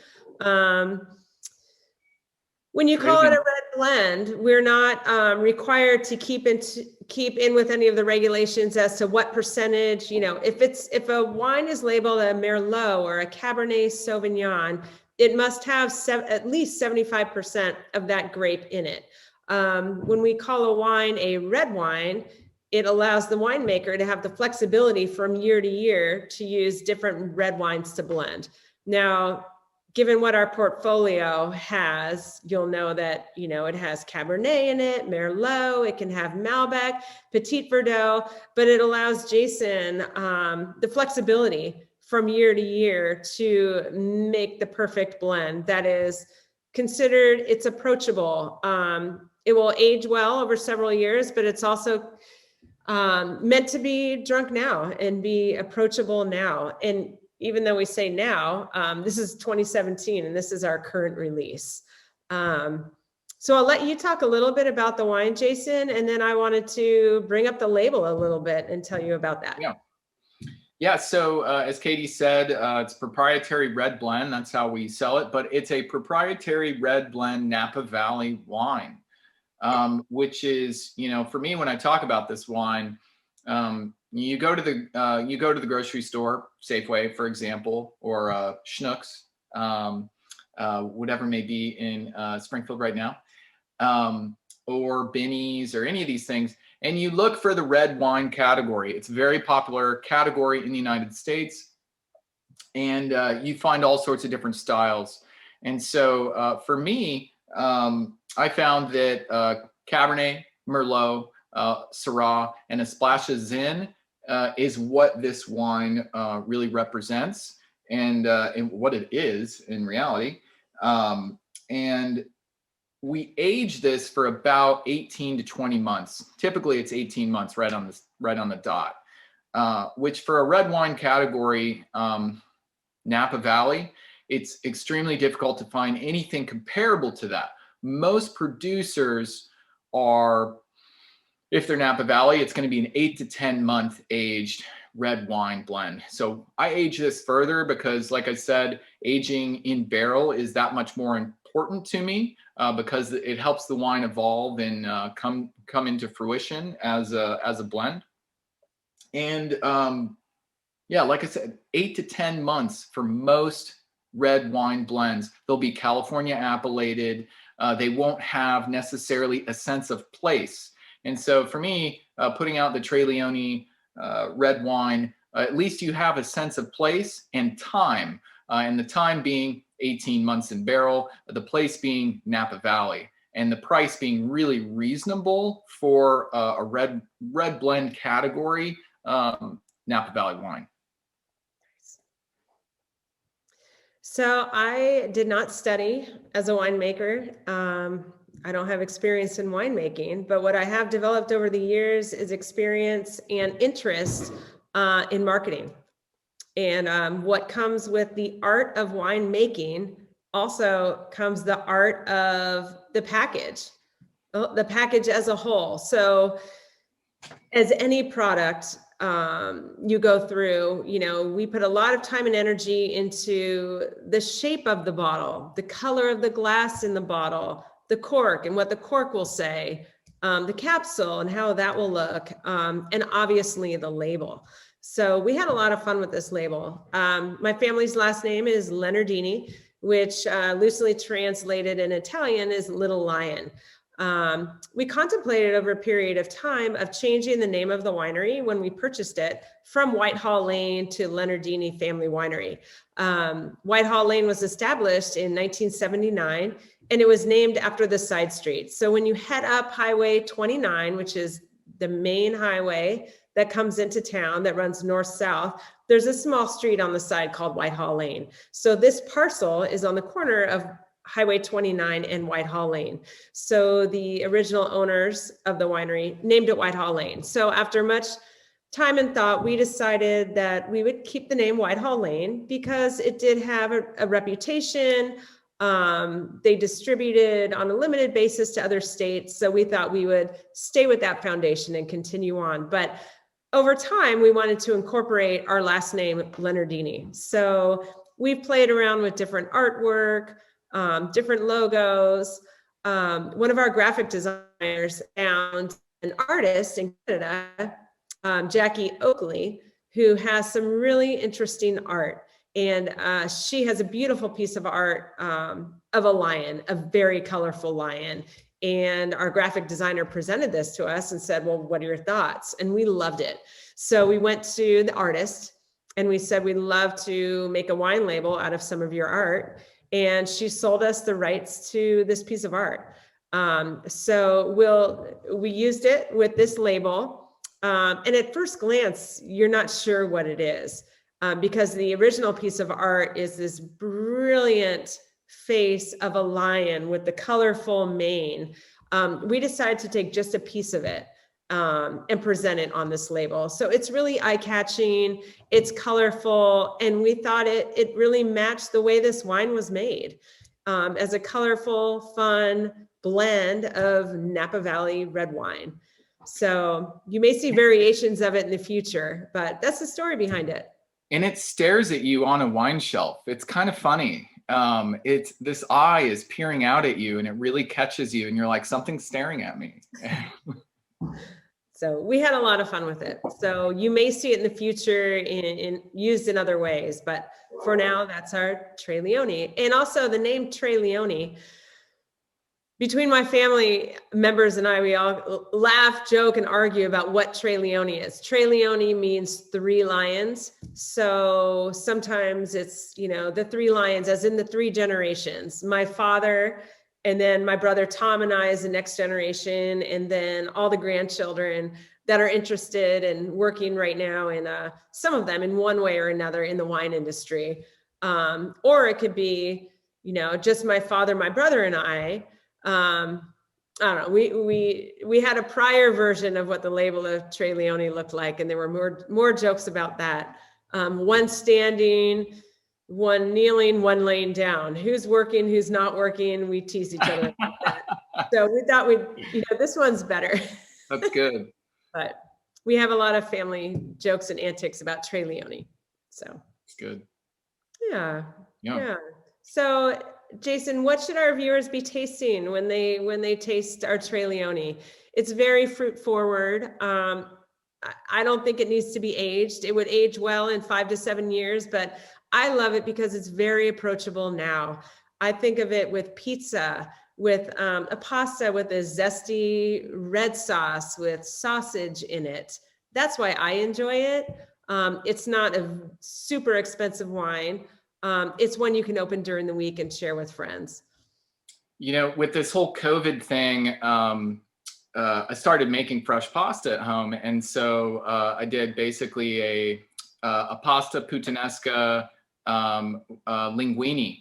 Speaker 7: When you call it a red blend, we're not required to keep in with any of the regulations as to what percentage. If a wine is labeled a Merlot or a Cabernet Sauvignon, it must have at least 75% of that grape in it. When we call a wine a red wine, it allows the winemaker to have the flexibility from year to year to use different red wines to blend. Now, given what our portfolio has, you'll know that, it has Cabernet in it, Merlot, it can have Malbec, Petit Verdot, but it allows Jason the flexibility from year to year to make the perfect blend that is considered, it's approachable. It will age well over several years, but it's also meant to be drunk now and be approachable now. And even though we say now, this is 2017 and this is our current release. So I'll let you talk a little bit about the wine, Jason, and then I wanted to bring up the label a little bit and tell you about that.
Speaker 6: Yeah. So as Katie said, it's proprietary red blend. That's how we sell it, but it's a proprietary red blend Napa Valley wine, which is, for me, when I talk about this wine, you go to the grocery store, Safeway, for example, or Schnucks, whatever may be in Springfield right now, or Binny's or any of these things, and you look for the red wine category. It's a very popular category in the United States, and you find all sorts of different styles. And so for me, I found that Cabernet, Merlot, Syrah, and a splash of Zin is what this wine really represents, and what it is in reality. And we age this for about 18 to 20 months. Typically it's 18 months right on the dot, which for a red wine category, Napa Valley, it's extremely difficult to find anything comparable to that. Most producers are, if they're Napa Valley, it's going to be an 8 to 10 month aged red wine blend. So I age this further because, like I said, aging in barrel is that much more important to me because it helps the wine evolve and come into fruition as a blend. And yeah, like I said, 8 to 10 months for most red wine blends. They'll be California appellated. They won't have necessarily a sense of place. And so for me, putting out the Tre Leoni red wine, at least you have a sense of place and time. And the time being 18 months in barrel, the place being Napa Valley, and the price being really reasonable for a red blend category, Napa Valley wine.
Speaker 7: So I did not study as a winemaker. I don't have experience in winemaking, but what I have developed over the years is experience and interest in marketing. And what comes with the art of winemaking also comes the art of the package as a whole. So as any product you go through, we put a lot of time and energy into the shape of the bottle, the color of the glass in the bottle, the cork and what the cork will say, the capsule and how that will look, and obviously the label. So we had a lot of fun with this label. My family's last name is Leonardini, which loosely translated in Italian is Little Lion. We contemplated over a period of time of changing the name of the winery when we purchased it from White Hall Lane to Leonardini Family Winery. White Hall Lane was established in 1979, and it was named after the side street. So when you head up Highway 29, which is the main highway that comes into town that runs north-south, there's a small street on the side called White Hall Lane. So this parcel is on the corner of Highway 29 and White Hall Lane. So the original owners of the winery named it White Hall Lane. So after much time and thought, we decided that we would keep the name White Hall Lane because it did have a reputation. They distributed on a limited basis to other states. So we thought we would stay with that foundation and continue on. But over time, we wanted to incorporate our last name, Leonardini. So we've played around with different artwork, different logos. One of our graphic designers found an artist in Canada, Jackie Oakley, who has some really interesting art. And she has a beautiful piece of art of a lion, a very colorful lion. And our graphic designer presented this to us and said, well, what are your thoughts? And we loved it. So we went to the artist and we said, we'd love to make a wine label out of some of your art. And she sold us the rights to this piece of art. So we used it with this label. And at first glance, you're not sure what it is. Because the original piece of art is this brilliant face of a lion with the colorful mane. We decided to take just a piece of it and present it on this label. So it's really eye-catching, it's colorful, and we thought it really matched the way this wine was made as a colorful, fun blend of Napa Valley red wine. So you may see variations of it in the future, but that's the story behind it.
Speaker 6: And it stares at you on a wine shelf. It's kind of funny. It's this eye is peering out at you and it really catches you and you're like, something's staring at me.
Speaker 7: So we had a lot of fun with it. So you may see it in the future in used in other ways, but for now, that's our Tre Leoni. And also the name Tre Leoni, between my family members and I, we all laugh, joke, and argue about what Tre Leoni is. Tre Leoni means 3 lions. So sometimes it's, the 3 lions, as in the 3 generations. My father, and then my brother Tom and I as the next generation, and then all the grandchildren that are interested and working right now in some of them in one way or another in the wine industry. Or it could be, just my father, my brother, and I. I don't know. We had a prior version of what the label of Tre Leoni looked like, and there were more jokes about that. One standing, one kneeling, one laying down. Who's working? Who's not working? We tease each other about that. So we thought this one's better.
Speaker 6: That's good.
Speaker 7: But we have a lot of family jokes and antics about Tre Leoni. So
Speaker 6: It's good.
Speaker 7: yeah. So Jason, what should our viewers be tasting when they taste our Tre Leoni? It's very fruit forward. I don't think it needs to be aged. It would age well in 5 to 7 years, but I love it because it's very approachable now. I think of it with pizza, with a pasta with a zesty red sauce with sausage in it. That's why I enjoy it. It's not a super expensive wine. It's one you can open during the week and share with friends.
Speaker 6: With this whole COVID thing, I started making fresh pasta at home. And so I did basically a pasta puttanesca linguine.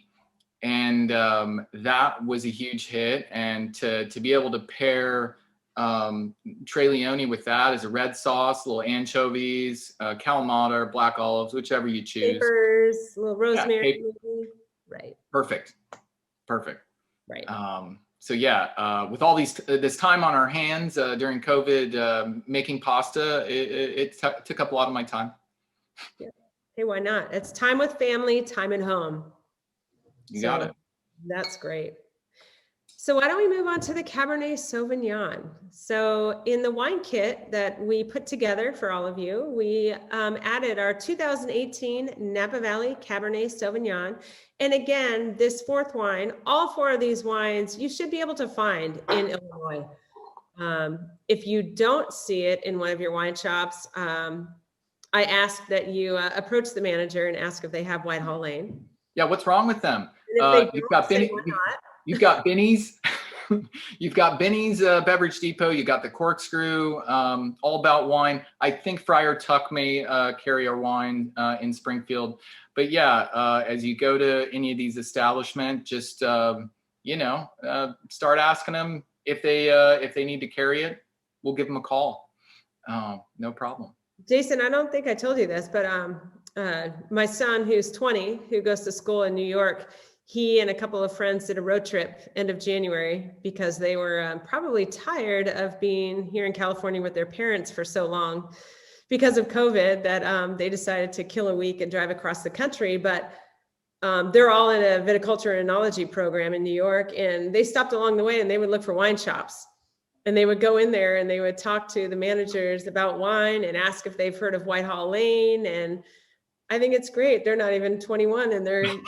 Speaker 6: And that was a huge hit. And to be able to pair Tre Leoni with that as a red sauce, little anchovies, Kalamata, black olives, whichever you choose.
Speaker 7: Capers, a little rosemary.
Speaker 6: Yeah,
Speaker 7: right.
Speaker 6: Perfect.
Speaker 7: Right.
Speaker 6: So yeah, with all this time on our hands during COVID, making pasta, it took up a lot of my time.
Speaker 7: Yeah. Hey, why not? It's time with family, time at home.
Speaker 6: You got it.
Speaker 7: That's great. So why don't we move on to the Cabernet Sauvignon? So in the wine kit that we put together for all of you, we added our 2018 Napa Valley Cabernet Sauvignon. And again, this fourth wine, all four of these wines, you should be able to find in Illinois. If you don't see it in one of your wine shops, I ask that you approach the manager and ask if they have White Hall Lane.
Speaker 6: Yeah, what's wrong with them?
Speaker 7: You've got
Speaker 6: Benny's. You've got Benny's Beverage Depot. You got the Corkscrew, All About Wine. I think Friar Tuck may carry our wine in Springfield. But yeah, as you go to any of these establishments, just start asking them if they need to carry it. We'll give them a call. No problem.
Speaker 7: Jason, I don't think I told you this, but my son, who's 20, who goes to school in New York, he and a couple of friends did a road trip end of January because they were probably tired of being here in California with their parents for so long because of COVID that they decided to kill a week and drive across the country. But they're all in a viticulture and enology program in New York, and they stopped along the way and they would look for wine shops. And they would go in there and they would talk to the managers about wine and ask if they've heard of White Hall Lane. And I think it's great. They're not even 21 and they're 20,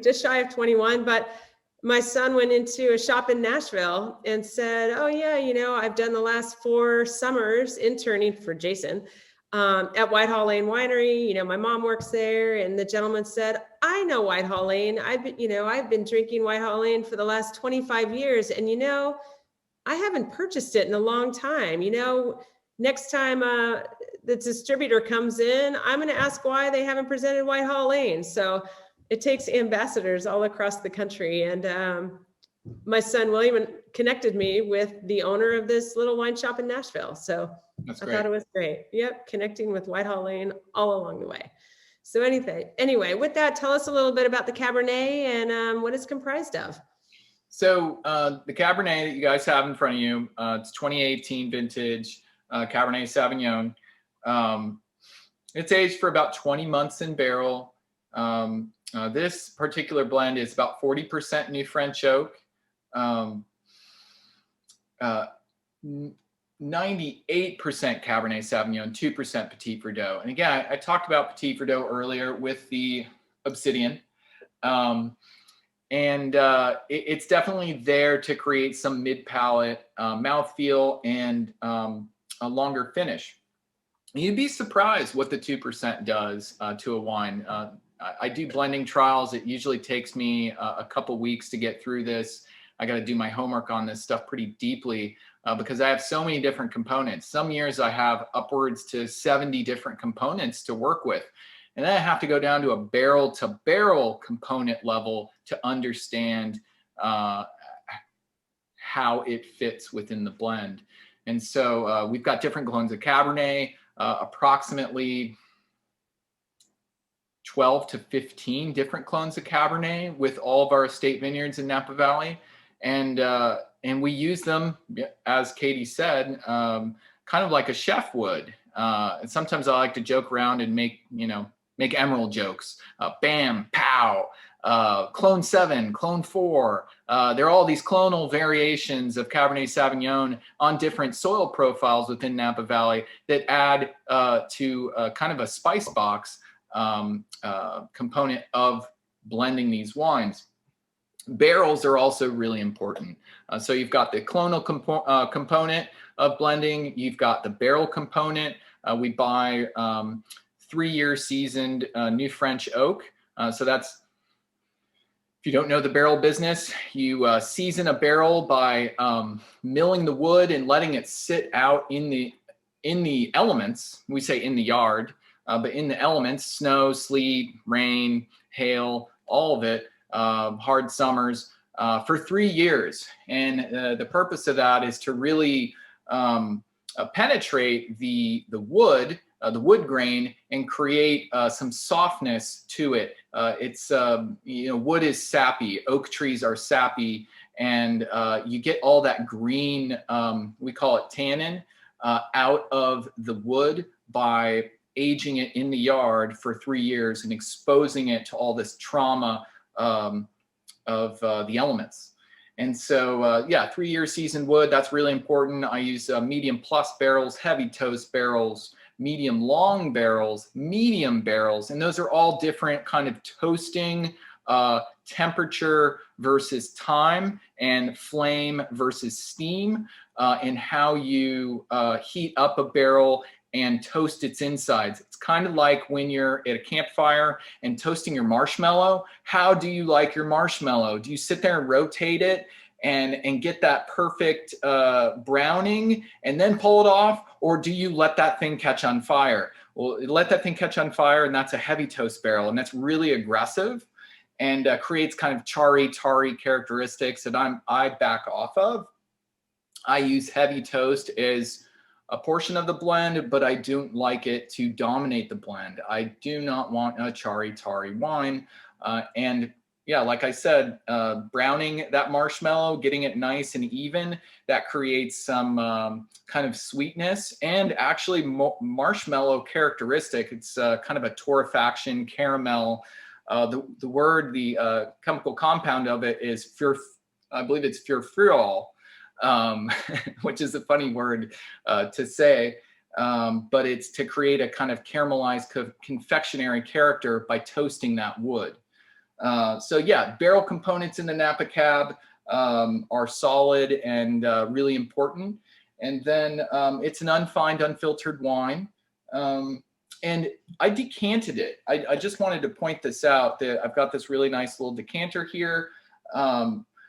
Speaker 7: just shy of 21. But my son went into a shop in Nashville and said, oh yeah, I've done the last 4 summers interning for Jason at White Hall Lane Winery. My mom works there. And the gentleman said, I know White Hall Lane. I've been drinking White Hall Lane for the last 25 years. And, I haven't purchased it in a long time. Next time the distributor comes in, I'm going to ask why they haven't presented White Hall Lane. So it takes ambassadors all across the country. And my son, William, connected me with the owner of this little wine shop in Nashville. So
Speaker 6: That's
Speaker 7: I
Speaker 6: great.
Speaker 7: thought it was great. Yep. Connecting with White Hall Lane all along the way. So anyway, with that, tell us a little bit about the Cabernet and what it's comprised of.
Speaker 6: So the Cabernet that you guys have in front of you, it's 2018 vintage Cabernet Sauvignon. It's aged for about 20 months in barrel. This particular blend is about 40% New French oak, 98% Cabernet Sauvignon, 2% Petit Verdot. And again, I talked about Petit Verdot earlier with the Obsidian. It's definitely there to create some mid-palate mouthfeel and a longer finish. You'd be surprised what the 2% does to a wine. I do blending trials. It usually takes me a couple weeks to get through this. I got to do my homework on this stuff pretty deeply because I have so many different components. Some years I have upwards to 70 different components to work with. And then I have to go down to a barrel to barrel component level to understand how it fits within the blend. And so we've got different clones of Cabernet, approximately 12 to 15 different clones of Cabernet with all of our estate vineyards in Napa Valley. And we use them, as Katie said, kind of like a chef would. And sometimes I like to joke around and make emerald jokes. Bam, pow, clone 7, clone 4. There are all these clonal variations of Cabernet Sauvignon on different soil profiles within Napa Valley that add to kind of a spice box component of blending these wines. Barrels are also really important. So you've got the clonal component of blending. You've got the barrel component. We buy 3-year seasoned new French oak. So that's, if you don't know the barrel business, you season a barrel by milling the wood and letting it sit out in the elements. We say in the yard, but in the elements: snow, sleet, rain, hail, all of it. Hard summers for 3 years. And the purpose of that is to really penetrate the wood grain and create some softness to it. It's, wood is sappy. Oak trees are sappy. And you get all that green, we call it tannin, out of the wood by aging it in the yard for 3 years and exposing it to all this trauma of the elements. And so, 3-year seasoned wood, that's really important. I use medium plus barrels, heavy toast barrels, medium long barrels, medium barrels, and those are all different kind of toasting temperature versus time, and flame versus steam, and how you heat up a barrel and toast its insides. It's kind of like when you're at a campfire and toasting your marshmallow. How do you like your marshmallow? Do you sit there and rotate it and get that perfect browning and then pull it off? Or do you let that thing catch on fire? Well, let that thing catch on fire, and that's a heavy toast barrel, and that's really aggressive and creates kind of tarry characteristics that I back off of. I use heavy toast as a portion of the blend, but I don't like it to dominate the blend. I do not want a tarry wine. And yeah, like I said, browning that marshmallow, getting it nice and even, that creates some kind of sweetness and actually marshmallow characteristic. It's kind of a torrefaction caramel. The chemical compound of it is I believe it's furfural. Which is a funny word to say, but it's to create a kind of caramelized confectionery character by toasting that wood. Barrel components in the Napa Cab are solid and really important. And then it's an unfined, unfiltered wine. And I decanted it. I just wanted to point this out, that I've got this really nice little decanter here.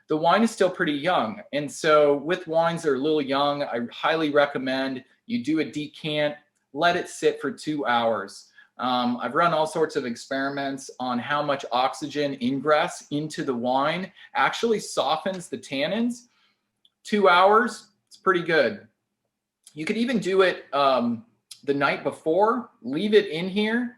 Speaker 6: The wine is still pretty young. And so with wines that are a little young, I highly recommend you do a decant, let it sit for 2 hours. I've run all sorts of experiments on how much oxygen ingress into the wine actually softens the tannins. 2 hours, it's pretty good. You could even do it the night before, leave it in here,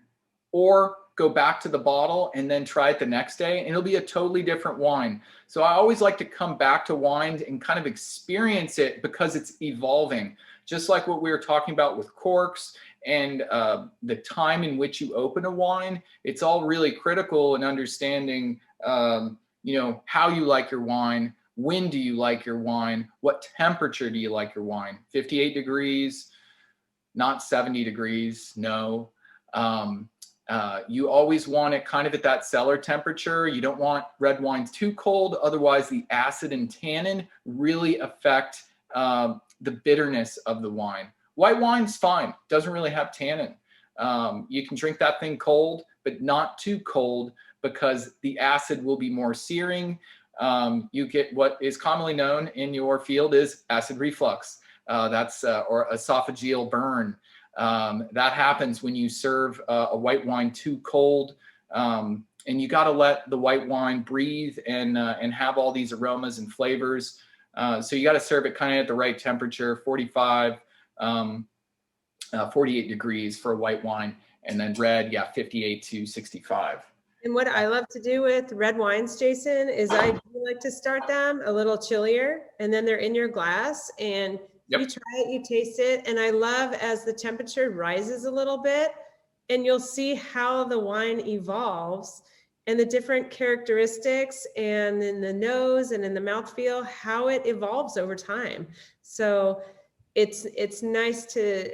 Speaker 6: or go back to the bottle and then try it the next day, and it'll be a totally different wine. So I always like to come back to wines and kind of experience it because it's evolving. Just like what we were talking about with corks and the time in which you open a wine, it's all really critical in understanding, how you like your wine, when do you like your wine, what temperature do you like your wine? 58 degrees, not 70 degrees, no. You always want it kind of at that cellar temperature. You don't want red wines too cold. Otherwise, the acid and tannin really affect the bitterness of the wine. White wine's fine. Doesn't really have tannin. You can drink that thing cold, but not too cold because the acid will be more searing. You get what is commonly known in your field as acid reflux. That's or esophageal burn. That happens when you serve a white wine too cold, and and you got to let the white wine breathe and have all these aromas and flavors. So you got to serve it kind of at the right temperature, 45, 48 degrees for a white wine, and then red, 58 to 65.
Speaker 7: And what I love to do with red wines, Jason, is I do like to start them a little chillier, and then they're in your glass, and you try it, you taste it. And I love as the temperature rises a little bit, and you'll see how the wine evolves and the different characteristics, and in the nose and in the mouthfeel, how it evolves over time. So it's nice to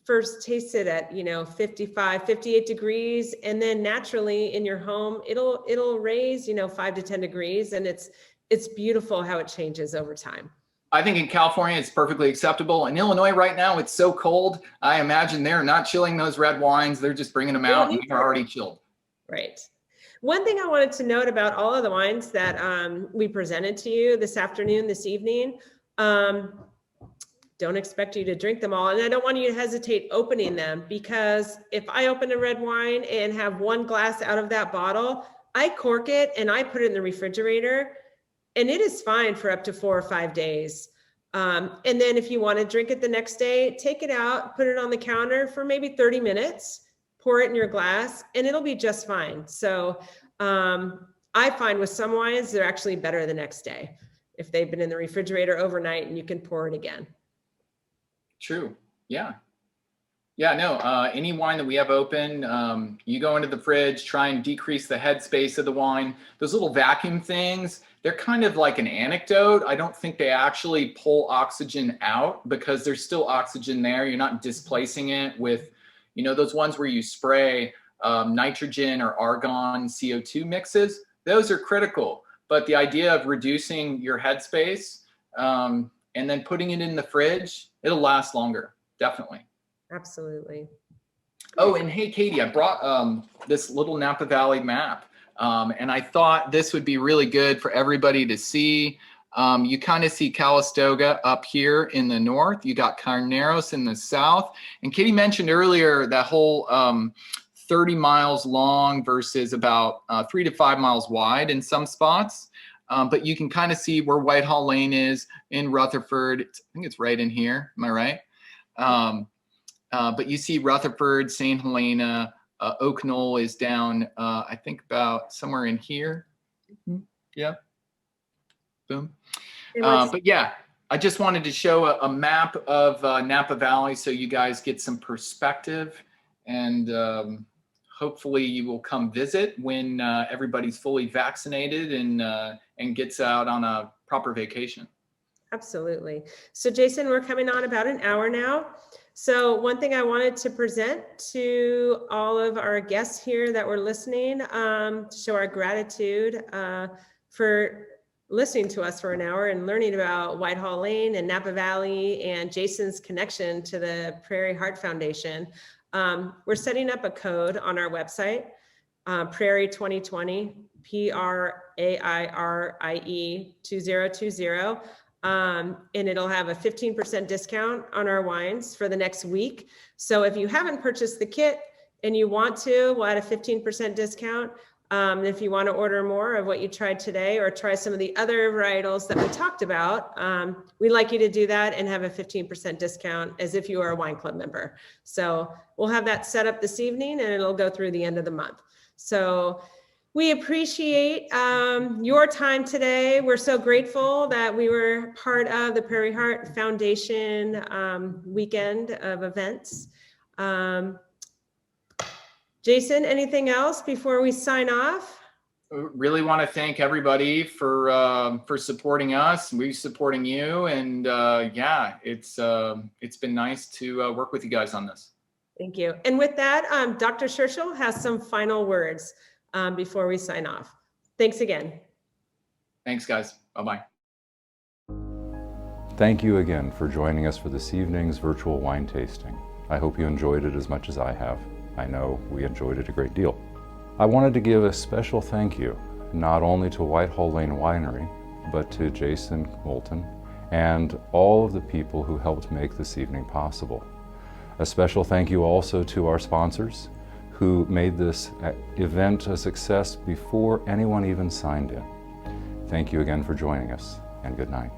Speaker 7: first taste it at 55, 58 degrees, and then naturally in your home it'll raise 5 to 10 degrees, and it's beautiful how it changes over time.
Speaker 6: I think in California it's perfectly acceptable. In Illinois right now it's so cold, I imagine they're not chilling those red wines, they're just bringing them out and they're already chilled.
Speaker 7: Right. One thing I wanted to note about all of the wines that we presented to you this afternoon, this evening, don't expect you to drink them all. And I don't want you to hesitate opening them, because if I open a red wine and have one glass out of that bottle, I cork it and I put it in the refrigerator, and it is fine for up to 4 or 5 days. And then if you want to drink it the next day, take it out, put it on the counter for maybe 30 minutes, pour it in your glass, and it'll be just fine. So I find with some wines, they're actually better the next day if they've been in the refrigerator overnight and you can pour it again.
Speaker 6: True. Yeah. No, any wine that we have open, you go into the fridge, try and decrease the headspace of the wine. Those little vacuum things, they're kind of like an anecdote. I don't think they actually pull oxygen out, because there's still oxygen there. You're not displacing it with, those ones where you spray nitrogen or argon CO2 mixes. Those are critical. But the idea of reducing your headspace and then putting it in the fridge, it'll last longer. Definitely.
Speaker 7: Absolutely.
Speaker 6: Oh, and hey, Katie, I brought this little Napa Valley map. And I thought this would be really good for everybody to see. You kind of see Calistoga up here in the north. You got Carneros in the south. And Katie mentioned earlier that whole 30 miles long versus about 3 to 5 miles wide in some spots. But you can kind of see where White Hall Lane is in Rutherford. I think it's right in here. Am I right? But you see Rutherford, St. Helena, Oak Knoll is down, I think about somewhere in here. Yeah. Boom. But yeah, I just wanted to show a map of Napa Valley so you guys get some perspective, and hopefully you will come visit when everybody's fully vaccinated and gets out on a proper vacation.
Speaker 7: Absolutely. So Jason, we're coming on about an hour now. So one thing I wanted to present to all of our guests here that were listening, to show our gratitude for listening to us for an hour and learning about White Hall Lane and Napa Valley and Jason's connection to the Prairie Heart Foundation. We're setting up a code on our website, Prairie 2020, PRAIRIE 2020. And it'll have a 15% discount on our wines for the next week. So if you haven't purchased the kit and you want to, we'll add a 15% discount. If you want to order more of what you tried today or try some of the other varietals that we talked about, we'd like you to do that and have a 15% discount as if you are a wine club member. So we'll have that set up this evening and it'll go through the end of the month. So we appreciate your time today. We're so grateful that we were part of the Prairie Heart Foundation weekend of events. Jason, anything else before we sign off?
Speaker 6: Really want to thank everybody for supporting us. We're supporting you, and yeah, it's been nice to work with you guys on this.
Speaker 7: Thank you. And with that, Dr. Scherschel has some final words before we sign off. Thanks again.
Speaker 6: Thanks, guys. Bye-bye.
Speaker 1: Thank you again for joining us for this evening's virtual wine tasting. I hope you enjoyed it as much as I have. I know we enjoyed it a great deal. I wanted to give a special thank you, not only to White Hall Lane Winery, but to Jason Moulton and all of the people who helped make this evening possible. A special thank you also to our sponsors, who made this event a success before anyone even signed in. Thank you again for joining us, and good night.